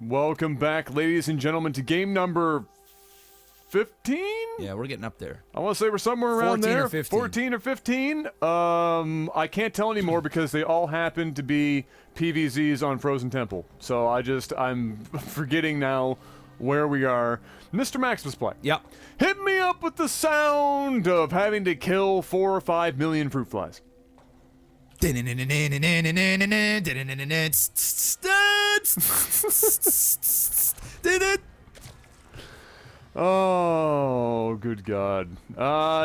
Welcome back, ladies and gentlemen, to game number 15? Yeah, we're getting up there. I want to say we're somewhere around 14 there. or 15. 14 or 15. I can't tell anymore because they all happen to be PVZs on Frozen Temple. So I'm forgetting now where we are. Mr. MaximusBlack. Yep. Hit me up with the sound of having to kill 4 or 5 million fruit flies. Oh, good God.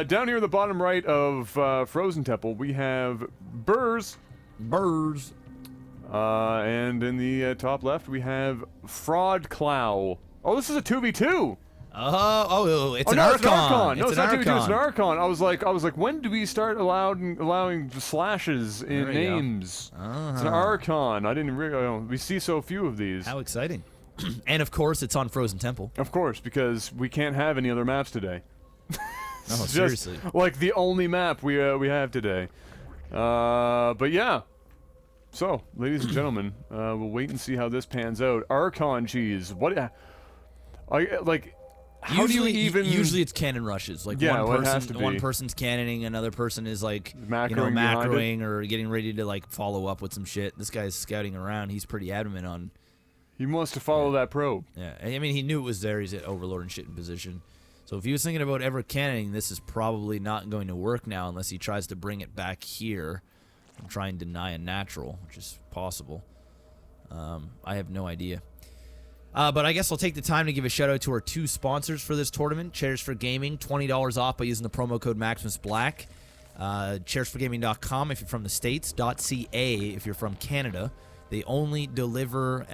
Down here in the bottom right of Frozen Temple, we have Burrs. And in the top left, we have Fraud Clow. Oh, this is a 2v2. It's an Archon. No, it's not 2v2, it's an Archon. I was like, when do we start allowing slashes in names? It's an Archon. I didn't realize. We see so few of these. How exciting. And of course, it's on Frozen Temple. Of course, because we can't have any other maps today. Oh, seriously. Like the only map we have today. But yeah. So, ladies and gentlemen, we'll wait and see how this pans out. Archon cheese. What? How do you even? Usually it's cannon rushes. Like one person's cannoning, another person is like macroing or getting ready to like follow up with some shit. This guy's scouting around. He's pretty adamant on. He wants to follow that probe. Yeah, I mean he knew it was there. He's at Overlord and shit in position. So if he was thinking about ever cannoning, this is probably not going to work now unless he tries to bring it back here and try and deny a natural, which is possible. I have no idea. But I guess I'll take the time to give a shout out to our 2 sponsors for this tournament. Chairs4Gaming, $20 off by using the promo code MaximusBlack. Chairs4Gaming.com if you're from the States. .ca if you're from Canada. They only deliver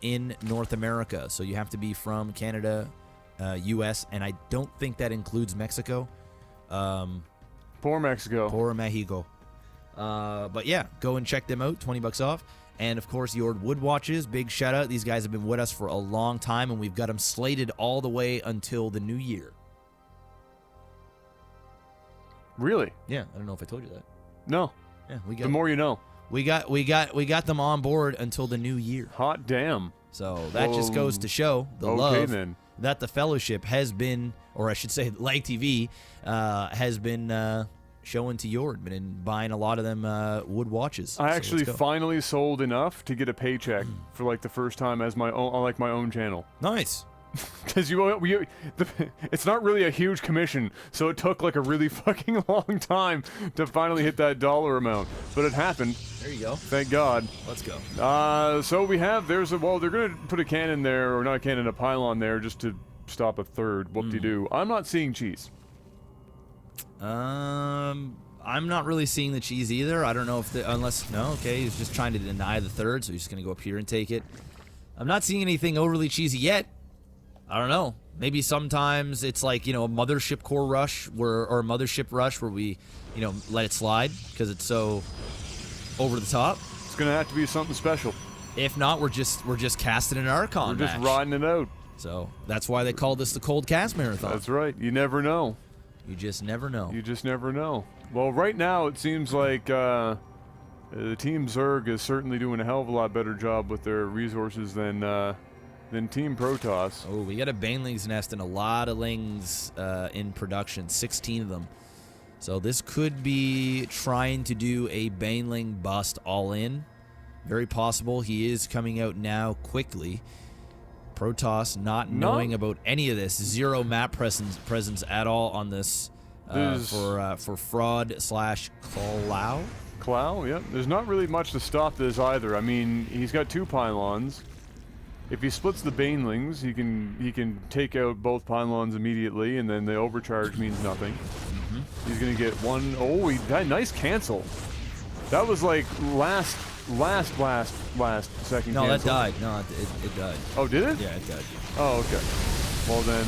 in North America, so you have to be from Canada, U.S., and I don't think that includes Mexico. Poor Mexico. Poor Mexico. But yeah, go and check them out. $20 off. And, of course, JORD Wood Watches, big shout-out. These guys have been with us for a long time, and we've got them slated all the way until the new year. Really? Yeah, I don't know if I told you that. No. Yeah, we got. The more you know. We got them on board until the new year. Hot damn. So that just goes to show the love that the Fellowship has been, or I should say LAGTV, has been... showing to JORD, been buying a lot of them wood watches. I actually finally sold enough to get a paycheck for like the first time as my own, like my own channel. Nice. Because it's not really a huge commission, so it took like a really fucking long time to finally hit that dollar amount. But it happened. There you go. Thank God. Let's go. So we have, they're gonna put a cannon there, or not a cannon, a pylon there, just to stop a third. Whoop-de-doo. I'm not seeing cheese. I'm not really seeing the cheese either. I don't know if he's just trying to deny the third, so he's just gonna go up here and take it. I'm not seeing anything overly cheesy yet. I don't know. Maybe sometimes it's like, a mothership core rush or a mothership rush where we, let it slide because it's so over the top. It's gonna have to be something special. If not, we're just casting an Archon. We're just riding it out. So that's why they call this the Cold Cast Marathon. That's right. You never know. You just never know. You just never know. Well, right now it seems like the Team Zerg is certainly doing a hell of a lot better job with their resources than Team Protoss. Oh, we got a Baneling's Nest and a lot of lings in production, 16 of them. So this could be trying to do a Baneling bust all in. Very possible. He is coming out now quickly. Protoss not knowing about any of this. 0 map presence at all on this for Fraud/Clow. Clow, yeah. There's not really much to stop this either. I mean, he's got 2 pylons. If he splits the Banelings, he can take out both pylons immediately, and then the overcharge means nothing. He's gonna get 1. Oh, he had nice cancel. That was like last second. No, cancel. that died. No, it died. Oh, did it? Yeah, it died. Oh, okay. Well then,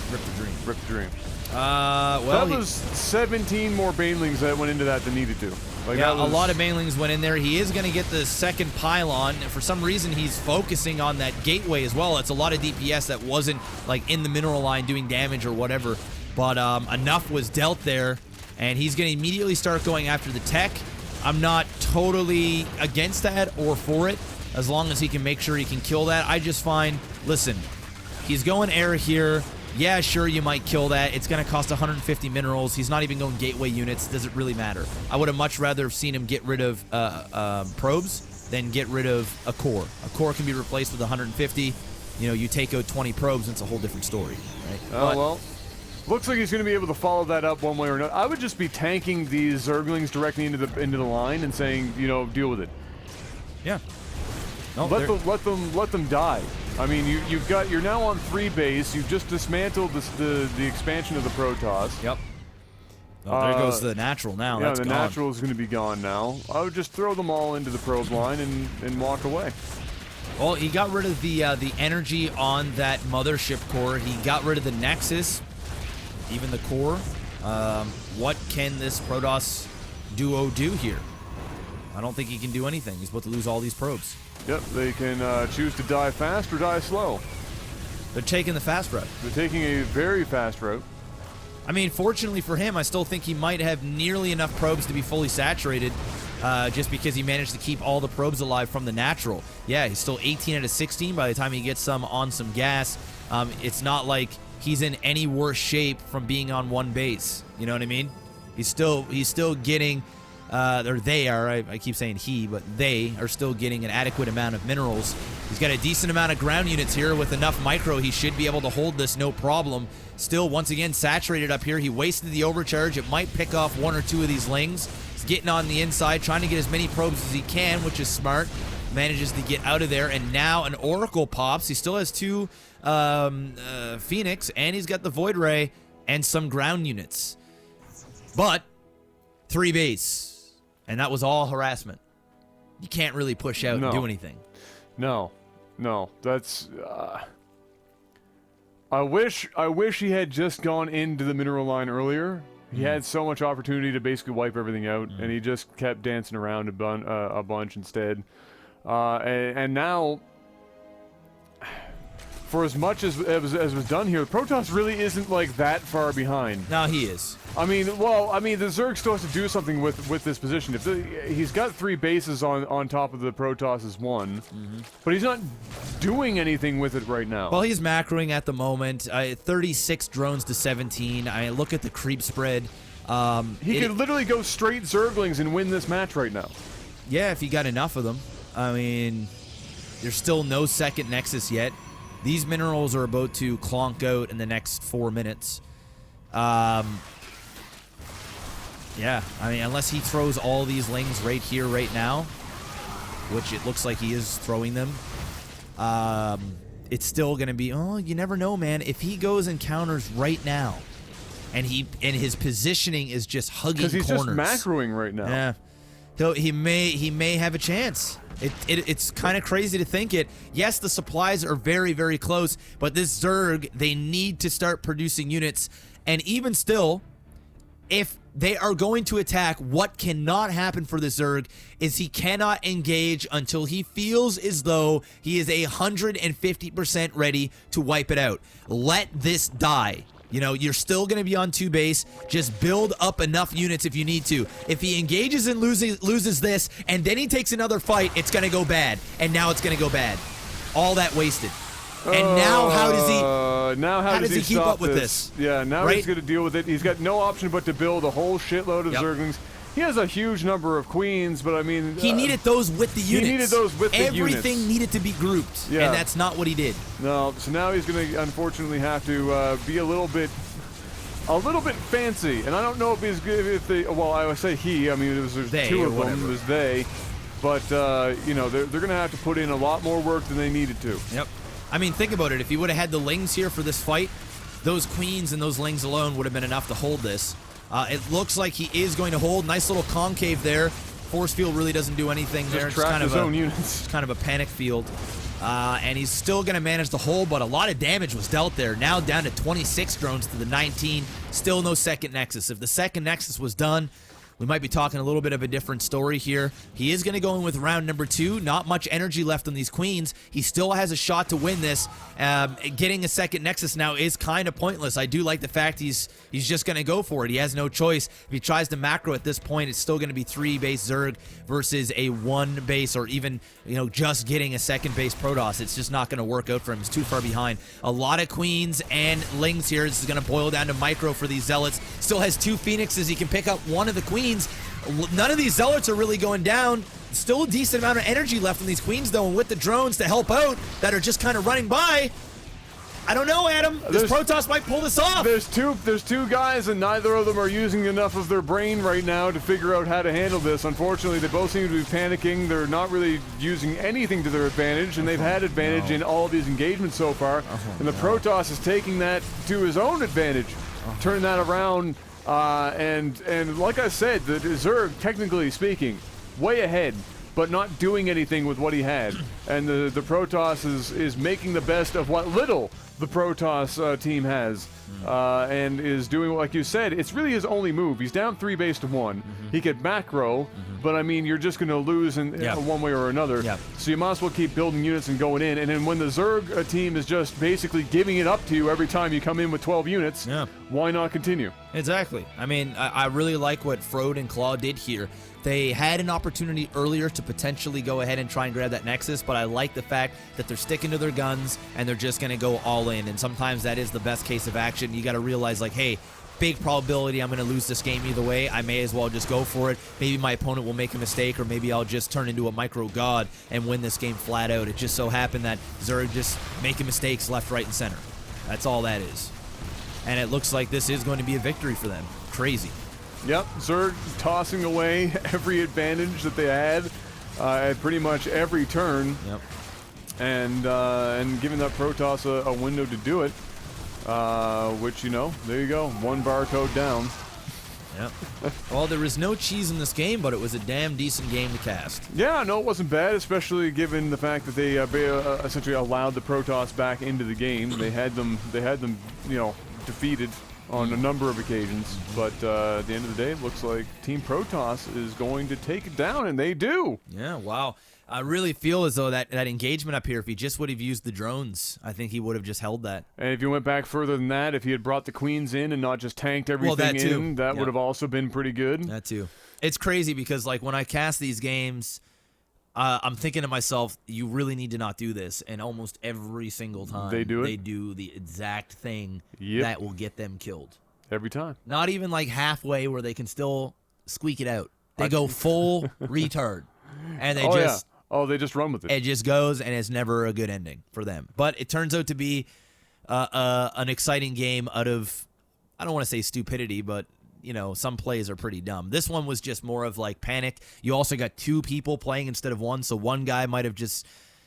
Rip the dream. Rip the dream. Well, that was 17 more Banelings that went into that than needed to. Like, yeah, a lot of Banelings went in there. He is going to get the second pylon. And for some reason, he's focusing on that gateway as well. It's a lot of DPS that wasn't like in the mineral line doing damage or whatever. But enough was dealt there, and he's going to immediately start going after the tech. I'm not totally against that or for it. as long as he can make sure he can kill that. I just find, listen, he's going air here. Yeah, sure, you might kill that. It's going to cost 150 minerals. He's not even going gateway units. Does it really matter? I would have much rather have seen him get rid of probes than get rid of a core. A core can be replaced with 150. You know, you take out 20 probes, and it's a whole different story, right? Oh, well. Looks like he's going to be able to follow that up one way or another. I would just be tanking these Zerglings directly into the line and saying, you know, deal with it. Yeah. No, let them die. I mean, you're now on 3 base. You've just dismantled the expansion of the Protoss. Yep. Oh, there goes the natural now. Yeah, that's the gone. natural is going to be gone now. I would just throw them all into the probe line and walk away. Well, he got rid of the energy on that mothership core. He got rid of the Nexus, even the core. What can this Protoss duo do here? I don't think he can do anything. He's about to lose all these probes. Yep, they can choose to die fast or die slow. They're taking the fast route. They're taking a very fast route. I mean, fortunately for him, I still think he might have nearly enough probes to be fully saturated, just because he managed to keep all the probes alive from the natural. Yeah, he's still 18 out of 16 by the time he gets some on some gas. It's not like he's in any worse shape from being on one base. You know what I mean? He's still getting, or they are, I keep saying he, but they are still getting an adequate amount of minerals. He's got a decent amount of ground units here with enough micro. He should be able to hold this no problem. Still, once again, saturated up here. He wasted the overcharge. It might pick off 1 or 2 of these lings. He's getting on the inside, trying to get as many probes as he can, which is smart. Manages to get out of there, and now an Oracle pops. He still has 2 Phoenix, and he's got the Void Ray and some ground units. But 3 base, and that was all harassment. You can't really push out and do anything. No, that's... I wish he had just gone into the mineral line earlier. He had so much opportunity to basically wipe everything out, and he just kept dancing around a bunch instead. And now, for as much as was done here, Protoss really isn't like that far behind. No, he is. I mean, the Zerg still has to do something with this position. If he's got 3 bases on top of the Protoss's 1, but he's not doing anything with it right now. Well, he's macroing at the moment. 36 drones to 17. I look at the creep spread. He could literally go straight Zerglings and win this match right now. Yeah, if he got enough of them. I mean, there's still no second Nexus yet. These minerals are about to clonk out in the next 4 minutes. Yeah, I mean, unless he throws all these lings right here, right now, which it looks like he is throwing them, it's still going to be, oh, you never know, man. If he goes and counters right now, and his positioning is just hugging corners. Because he's just macroing right now. Yeah. He may have a chance. It's kind of crazy to think it. Yes, the supplies are very, very close, but this Zerg, they need to start producing units. And even still, if they are going to attack, what cannot happen for the Zerg is he cannot engage until he feels as though he is 150% ready to wipe it out. Let this die. You know, you're still going to be on 2 base. Just build up enough units if you need to. If he engages and loses this, and then he takes another fight, it's going to go bad. And now it's going to go bad. All that wasted. And now how does he... how does he keep up with this? Yeah, now right? He's going to deal with it. He's got no option but to build a whole shitload of Zerglings. He has a huge number of queens, but I mean... he needed those with the units. He needed those with the units. Everything needed to be grouped, and that's not what he did. No, so now he's going to unfortunately have to be a little bit fancy. And I don't know if he's good, if they... Well, I would say he. I mean, there's 2 of them. It was they. But, you know, they're going to have to put in a lot more work than they needed to. Yep. I mean, think about it. If he would have had the lings here for this fight, those queens and those lings alone would have been enough to hold this. It looks like he is going to hold. Nice little concave there. Force field really doesn't do anything there. Just track his own units. It's kind of a panic field. And he's still going to manage to hold, but a lot of damage was dealt there. Now down to 26 drones to the 19. Still no second Nexus. If the second Nexus was done, we might be talking a little bit of a different story here. He is going to go in with round number 2. Not much energy left on these queens. He still has a shot to win this. Getting a second Nexus now is kind of pointless. I do like the fact he's just going to go for it. He has no choice. If he tries to macro at this point, it's still going to be 3 base Zerg versus a 1 base, or even, you know, just getting a second base Protoss. It's just not going to work out for him. He's too far behind. A lot of queens and lings here. This is going to boil down to micro for these Zealots. Still has 2 Phoenixes. He can pick up one of the queens. None of these Zealots are really going down. Still a decent amount of energy left on these queens, though, and with the drones to help out that are just kind of running by, I don't know, Adam. This Protoss might pull this off. There's two guys, and neither of them are using enough of their brain right now to figure out how to handle this. Unfortunately, they both seem to be panicking. They're not really using anything to their advantage, and they've had advantage in all of these engagements so far. And the Protoss is taking that to his own advantage, turning that around. And like I said, the Zerg, technically speaking, way ahead, but not doing anything with what he had. And the Protoss is making the best of what little the Protoss team has, and is doing, like you said, it's really his only move. He's down 3 base to 1. He could macro, but I mean, you're just going to lose in one way or another. So you might as well keep building units and going in. And then when the Zerg team is just basically giving it up to you every time you come in with 12 units, why not continue? Exactly. I mean, I really like what Frode and Claw did here. They had an opportunity earlier to potentially go ahead and try and grab that Nexus, but I like the fact that they're sticking to their guns and they're just going to go all in. And sometimes that is the best case of action. You got to realize, like, hey, big probability I'm going to lose this game either way. I may as well just go for it. Maybe my opponent will make a mistake, or maybe I'll just turn into a micro god and win this game flat out. It just so happened that Zerg just making mistakes left, right, and center. That's all that is. And it looks like this is going to be a victory for them. Crazy. Yep, Zerg tossing away every advantage that they had at pretty much every turn. Yep. And giving that Protoss a window to do it, which, you know, there you go, 1 barcode down. Yep. Well, there was no cheese in this game, but it was a damn decent game to cast. Yeah, no, it wasn't bad, especially given the fact that they essentially allowed the Protoss back into the game. They had them, you know, defeated on a number of occasions, but at the end of the day, it looks like Team Protoss is going to take it down, and they do. Yeah, wow. I really feel as though that engagement up here, if he just would have used the drones, I think he would have just held that. And if you went back further than that, if he had brought the queens in and not just tanked everything in, that would have also been pretty good. That too. It's crazy because, like, when I cast these games, I'm thinking to myself, you really need to not do this. And almost every single time they do the exact thing that will get them killed. Every time. Not even like halfway where they can still squeak it out. They go full retard. And they they just run with it. It just goes, and it's never a good ending for them. But it turns out to be an exciting game out of, I don't want to say stupidity, but, you know, some plays are pretty dumb. This one was just more of like panic. You also got 2 people playing instead of 1, so one guy might have just,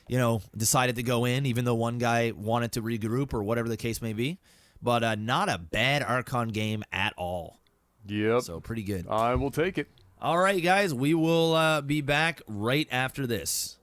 you know, decided to go in, even though one guy wanted to regroup or whatever the case may be. But not a bad Archon game at all. Yep. So pretty good. I will take it. All right, guys, we will be back right after this.